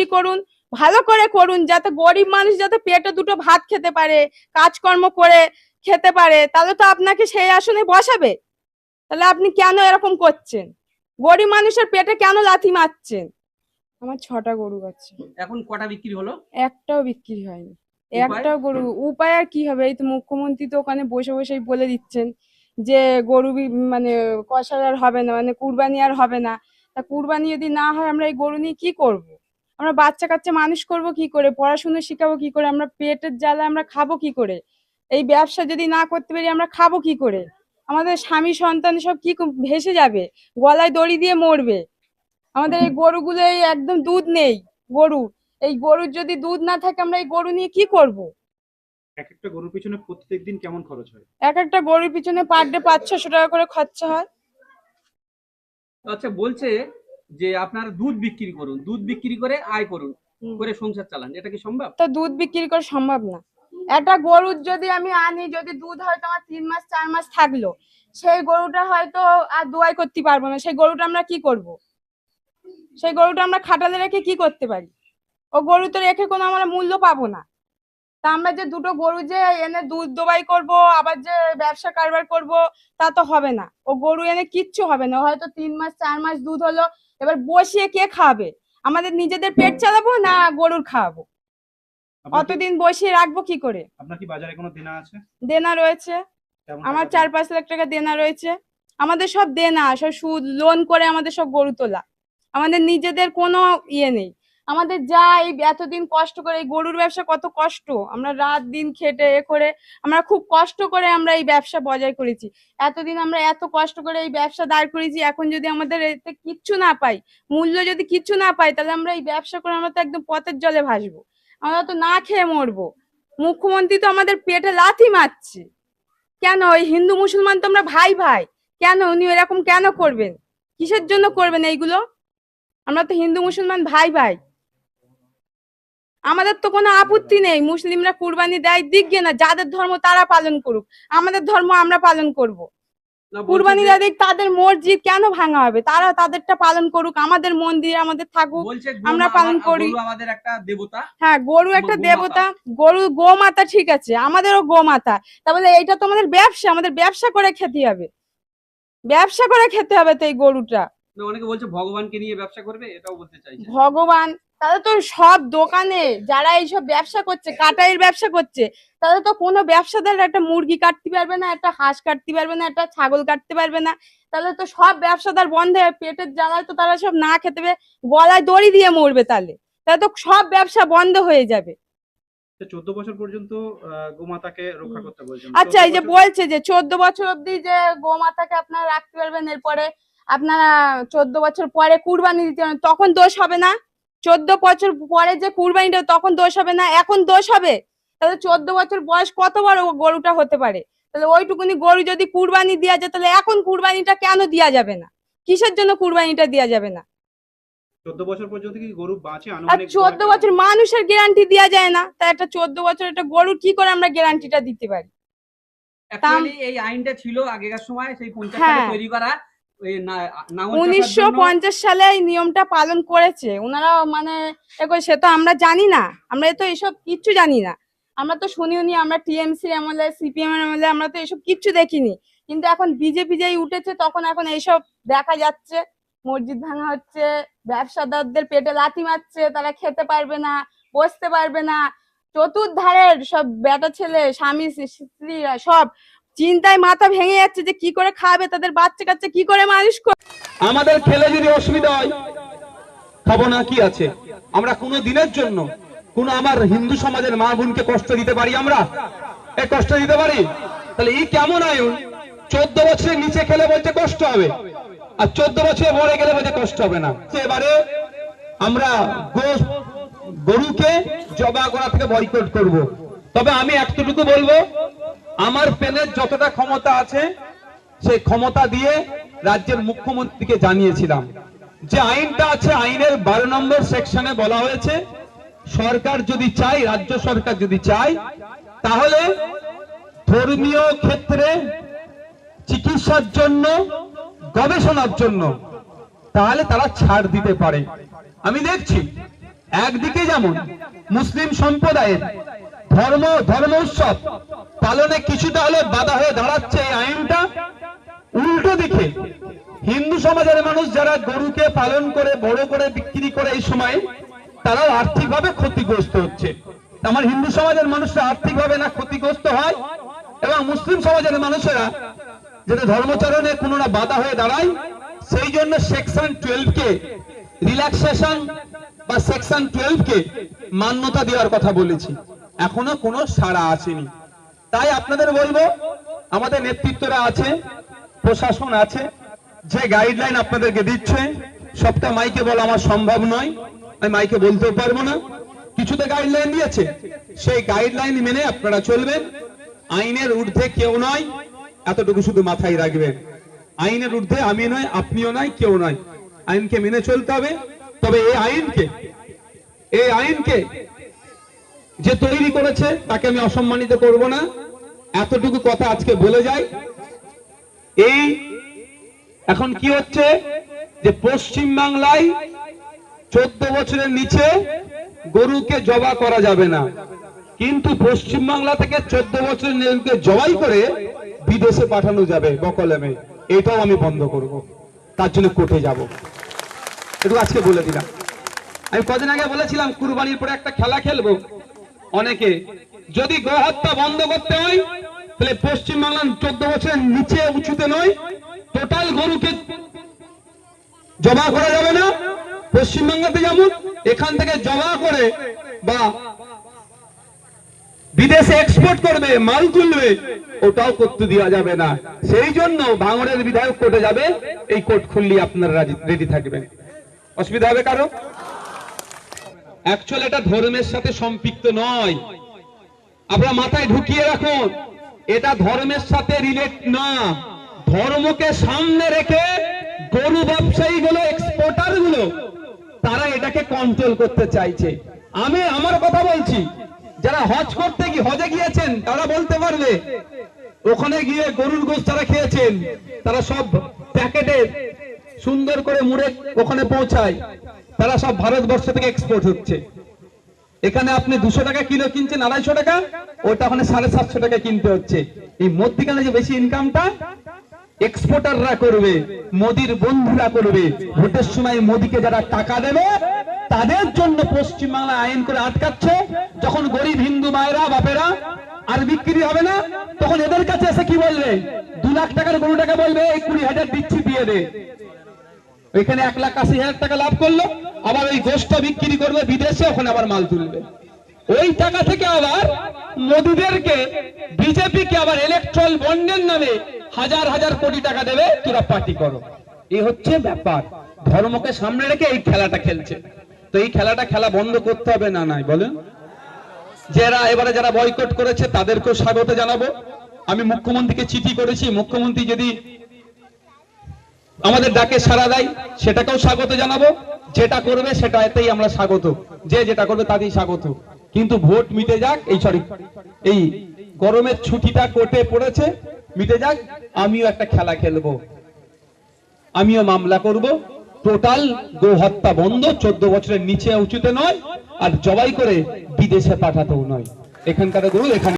বিক্রি করুন, ভালো করে করুন, যাতে গরিব মানুষ যাতে পেটে দুটো ভাত খেতে পারে, কাজকর্ম করে খেতে পারে, তাহলে তো আপনাকে সেই আসনে বসাবে। তাহলে আপনি কেন এরকম করছেন? গরিব মানুষের পেটে কেন লাথি মারছেন? আমার 6টা গরু আছে। এখন কটা বিক্রি হলো? একটাও বিক্রি হয়নি। একটাও গরু। উপায় আর কি হবে? এই তো মুখ্যমন্ত্রী তো ওখানে বসে বসেই বলে দিচ্ছেন যে গরু মানে কষাই আর হবে না, মানে কুরবানি আর হবে না। তা কুরবানি যদি না হয় আমরা এই গরু নিয়ে কি করব? আমরা বাচ্চা কাচ্চা মানুষ করব কি করে? পড়াশোনা শিখাবো কি করে? আমরা পেটের জ্বালা আমরা খাবো কি করে? এই ব্যবসা যদি না করতে পারি আমরা খাবো কি করে? আমাদের স্বামী সন্তান সব কি ভেসে যাবে, গলায় দড়ি দিয়ে মরবে। আমাদের এই গরুগুলো একদম দুধ নেই। গরু, এই গরুর যদি দুধ না থাকে আমরা এই গরু নিয়ে কি করব? এক একটা গরুর পিছনে প্রত্যেকদিন কেমন খরচ হয়? এক একটা গরুর পিছনে পার ডে 500-600 টাকা করে খরচা হয়। আচ্ছা, বলছে যে আপনারা দুধ বিক্রি করুন, দুধ বিক্রি করে আয় করুন, করে সংসার চালান, এটা কি সম্ভব? তো দুধ বিক্রি করা সম্ভব না। একটা গরুর যদি আমি আনি, যদি দুধ হয়তো আমার 3 মাস 4 মাস থাকলো, সেই গরুটা হয়তো আর দোয়াই করতে পারবো না। সেই গরুটা আমরা কি করব? সেই গরুটা আমরা খাটালে রেখে কি করতে পারি? ও গরু তো রেখে কোনো আমরা মূল্য পাবো না। তা আমরা যে দুটো গরু যে এনে দুধ দোবাই করব, আবার যে ব্যবসা কারবার করব, তা তো হবে না। ও গরু এনে কিচ্ছু হবে না। হয়তো 3 মাস 4 মাস দুধ হলো, এবার বসিয়ে কে খাবে? আমাদের নিজেদের পেট চালাবো না গরুর খাওয়াবো? অতদিন বসিয়ে রাখবো কি করে? আপনার কি বাজারে কোনো দেনা আছে? দেনা রয়েছে। আমার 4-5 লাখ টাকা দেনা রয়েছে। আমাদের সব দেনা, সব সুদ লোন করে আমাদের সব গরু তোলা। আমাদের নিজেদের কোনো ইয়ে নেই। আমাদের যা এই এতদিন কষ্ট করে এই গরুর ব্যবসা কত কষ্ট, আমরা রাত দিন খেটে এ করে আমরা খুব কষ্ট করে আমরা এই ব্যবসা বজায় করেছি। এতদিন আমরা এত কষ্ট করে এই ব্যবসা দাঁড় করেছি, এখন যদি আমাদের এতে কিচ্ছু না পাই, মূল্য যদি কিচ্ছু না পাই, তাহলে আমরা এই ব্যবসা করে আমরা তো একদম পথের জলে ভাসবো। আমরা তো না খেয়ে মরবো। মুখ্যমন্ত্রী তো আমাদের পেটে লাথি মারছে। কেন? ওই হিন্দু মুসলমান তো আমরা ভাই ভাই, কেন উনি এরকম কেন করবেন? কিসের জন্য করবেন এইগুলো? আমরা তো হিন্দু মুসলমান ভাই ভাই, আমাদের তো কোনো আপত্তি নেই। মুসলিমরা কুরবানি দেয়, দিক গে না, যাদের ধর্ম তারা পালন করুক, আমাদের ধর্ম আমরা পালন করব। কুরবানি দেয় তাদের মসজিদ কেন ভাঙা হবে? তারা তাদেরটা পালন করুক, আমাদের মন্দির আমাদের থাকুক, আমরা পালন করি। আমাদের একটা দেবতা। হ্যাঁ, গরু একটা দেবতা, গরু গোমাতা, ঠিক আছে, আমাদেরও গোমাতা। তাহলে এইটা তো আমাদের ব্যবসা, আমাদের ব্যবসা করে খেতে হবে, ব্যবসা করে খেতে হবে তো এই গরুটা। অনেকে বলছে ভগবানকে নিয়ে ব্যবসা করবে, এটাও বলতে চাইছে। ভগবান, তাহলে তো সব দোকানে যারা এইসব ব্যবসা করছে, কাটাইয়ের ব্যবসা করছে, তাহলে তো কোনো ব্যবসাদার একটা মুরগি কাটতে পারবে না, একটা হাঁস কাটতে পারবে না, একটা ছাগল কাটতে পারবে না। তাহলে তো সব ব্যবসাদার বন্ধ হয়ে পেটের জ্বালায় তো তারা সব না খেতে পেয়ে গলায় দড়ি দিয়ে মরবে। তাহলে তাহলে তো সব ব্যবসা বন্ধ হয়ে যাবে। 14 বছর পর্যন্ত গোমাতাকে রক্ষা করতে বলছেন। আচ্ছা, এই যে বলছে যে 14 বছর অবধি যে গোমাতাকে আপনারা রাখতে পারবেন, এরপরে আপনারা 14 বছর পরে কুরবানি দিতে পারবেন, তখন দোষ হবে না? 14 বছর পরে যে কুরবানিটা, তখন দোষ হবে না? এখন দোষ হবে? তাহলে 14 বছর বয়স কত বড় গরুটা হতে পারে? তাহলে ওইটুকুনি গরু যদি কুরবানি দেওয়া যায়, তাহলে এখন কুরবানিটা কেন দেওয়া যাবে না? কিসের জন্য কুরবানিটা দেওয়া যাবে না? 14 বছর পর্যন্ত কি গরু বাঁচে? আর আনুমানিক 14 বছর মানুষের গ্যারান্টি দেওয়া যায় না, তাই একটা 14 বছর একটা গরুর কি করে আমরা গ্যারান্টিটা দিতে পারি? অ্যাকচুয়ালি এই আইনটা ছিল আগেকার সময়, সেই 50 সালে তৈরি করা। 1950 সালে এই নিয়মটা পালন করেছে ওনারা, মানে সে তো আমরা জানি না, আমরা তো এসব কিচ্ছু জানি না। আমরা তো শুনিও নি, আমরা টিএমসি আমলে সিপিএম এর আমলে আমরা তো এসব কিচ্ছু দেখিনি। কিন্তু এখন বিজেপি যেই উঠেছে, তখন এখন এইসব দেখা যাচ্ছে। মসজিদ ভাঙা হচ্ছে, ব্যবসাদারদের পেটে লাথি মারছে, তারা খেতে পারবে না, বসতে পারবে না। চতুর্ধারের সব বেটা ছেলে, স্বামী স্ত্রীরা সব চিন্তায় মাথা ভেঙে যাচ্ছে যে কি করে খাবে, তাদের বাচ্চা কাচ্চা কি করে মানুষ করবে। আমাদের খেলে যদি অসুবিধা হয়, খাবো না কি আছে? আমরা কোনো দিনের জন্য আমার হিন্দু সমাজের মা বোনকে কষ্ট দিতে পারি? আমরা এ কষ্ট দিতে পারি? তাহলে এই কেমন আইন? 14 বছরের নিচে খেলে বলছে কষ্ট হবে, আর 14 বছরে বড় গেলে বলছে কষ্ট হবে না। এবারে আমরা গরুকে জবা করা থেকে বয়কট করব। তবে আমি একটুকু বলবো, আমার পেনের যতটা ক্ষমতা আছে সেই ক্ষমতা দিয়ে রাজ্যের মুখ্যমন্ত্রীকে জানিয়েছিলাম যে আইনটা আছে, আইনের 12 নম্বর সেকশনে বলা হয়েছে সরকার যদি চায়, রাজ্য সরকার যদি চায়, তাহলে ধর্মীয় ক্ষেত্রে চিকিৎসার জন্য, গবেষণার জন্য তাহলে তারা ছাড় দিতে পারে। আমি দেখছি একদিকে যেমন মুসলিম সম্প্রদায়ের ধর্ম উৎসব পালনে কিছুটা হলে বাধা হয়ে দাঁড়াচ্ছে এই আইনটা, উল্টো দিকে হিন্দু সমাজের মানুষ যারা গরুকে পালন করে বড় করে বিক্রি করে এই সময় তারাও আর্থিকভাবে ক্ষতিগ্রস্ত হচ্ছে। আমার হিন্দু সমাজের মানুষরা আর্থিকভাবে না ক্ষতিগ্রস্ত হয় এবং মুসলিম সমাজের মানুষেরা যাতে ধর্মচরণে কোনো না বাধা হয়ে দাঁড়ায়, সেই জন্য সেকশন 12 কে রিল্যাক্সেশন বা সেকশন 12 কে মান্যতা দেওয়ার কথা বলেছি, এখনো কোনো সাড়া আসেনি। তাই আপনাদের বলবো, আমাদের নেতৃত্বরা আছে, প্রশাসন আছে, যে গাইডলাইন আপনাদেরকে দিচ্ছে সবটা মাইকে বলা আমার সম্ভব নয়, আমি মাইকে বলতেও পারবো না। কিছুতে গাইডলাইন দিয়েছে, সেই গাইডলাইন মেনে আপনারা চলবেন। আইনের ঊর্ধ্বে কেউ নয়, এতটুকু শুধু মাথায় রাখবেন। আইনের ঊর্ধ্বে আমি নয়, আপনিও নয়, কেউ নয়। আইনকে মেনে চলতে হবে। তবে এই আইনকে যে তৈরি করেছে তাকে আমি অসম্মানিত করব না, এতটুকু কথা আজকে বলে যাই। এই এখন কি হচ্ছে যে পশ্চিম বাংলায় 14 বছরের নিচে গরুকে জবা করা যাবে না, কিন্তু পশ্চিম বাংলা থেকে 14 বছরের নিচে জবাই করে বিদেশে পাঠানো যাবে বকলমে, এটাও আমি বন্ধ করব। তার জন্য কোর্টে যাব, একটু আজকে বলে দিলাম। আমি কদিন আগে বলেছিলাম কুরবানির পরে একটা খেলা খেলবো। অনেকে যদি গো হত্যা বন্ধ করতে হয় তাহলে পশ্চিম বাংলার 14 বছরের নিচে উঁচুতে নয়, টোটাল গরুকে জবা করা যাবে না। পশ্চিমবঙ্গতে যেমন এখান থেকে জবা করে বা বিদেশে এক্সপোর্ট করবে, মাল তুলবে, ওটাও করতে দেওয়া যাবে না। সেই জন্য ভাঙড়ের বিধায়ক কোর্টে যাবে, এই কোর্ট খুললি আপনারা রেডি থাকবেন। অসুবিধা হবে কারো? অ্যাকচুয়ালি এটা ধর্মের সাথে সম্পৃক্ত নয়, আপনারা মাথায় ঢুকিয়ে রাখুন। এটা ধর্মের সাথে রিলেট না। ধর্মকে সামনে রেখে গরু ব্যবসায়ী গুলো, এক্সপোর্টার গুলো, তারা এটাকে কন্ট্রোল করতে চাইছে। আমি আমার কথা বলছি, যারা হজে গিয়েছেন তারা বলতে পারবে, ওখানে গিয়ে গরুর গোশত তারা খেয়েছেন, তারা সব প্যাকেটে সুন্দর করে মুড়ে ওখানে পৌঁছায়, তারা সব ভারতবর্ষ থেকে এক্সপোর্ট হচ্ছে। এখানে আপনি 200 টাকা কিলো কিনছেন, 250 টাকা, ওটা ওখানে 750 টাকা কিনতে হচ্ছে। এই মধ্যখানে যে বেশি ইনকামটা এক্সপোর্টাররা করবে, মোদির বন্ধুরা করবে। ভোটের সময় মোদিকে যারা টাকা দেবে তাদের জন্য পশ্চিমবাংলা আইন করে আটকাচ্ছে। যখন গরিব হিন্দু মায়েরা বাপেরা আর বিক্রি হবে না, তখন এদের কাছে এসে কি বলবে? 2 লাখ টাকার গরুটাকে বলবে এই 20,000 দিচ্ছি, দিয়ে দে। ওইখানে 1,80,000 টাকা লাভ করলো, আবার ওই গোশত বিক্রি করবে বিদেশে, ওখানে আবার মাল তুলবে। ওই টাকা থেকে আবার মোদিদেরকে, বিজেপিকে আবার ইলেকট্রাল বন্ডের নামে হাজার হাজার কোটি টাকা দেবে, তোরা পার্টি করো। এই হচ্ছে ব্যাপার। ধর্মকে সামনে রেখে এই খেলাটা খেলছে। তো এই খেলা বন্ধ করতে হবে না, নাই বলেন? এবারে যারা বয়কট করেছে তাদেরকেও স্বাগত জানাবো। আমি মুখ্যমন্ত্রীকে চিঠি করেছি, মুখ্যমন্ত্রী যদি আমাদের ডাকে সাড়া দেয় সেটাকেও স্বাগত জানাবো। যেটা করবে সেটাতেই আমরা স্বাগত, যেটা করবে তাতেই স্বাগত। কিন্তু ভোট মিটে যাক, এই গরমের ছুটিটা কোর্টে পড়েছে, মিটে যাক। আমিও একটা খেলা খেলবো, আমিও মামলা করব। টোটাল গো হত্যা বন্ধ, 14 বছরের নিচে উঁচুতে নয়, আর জবাই করে বিদেশে পাঠাতেও নয়। এখানকার গরু এখানে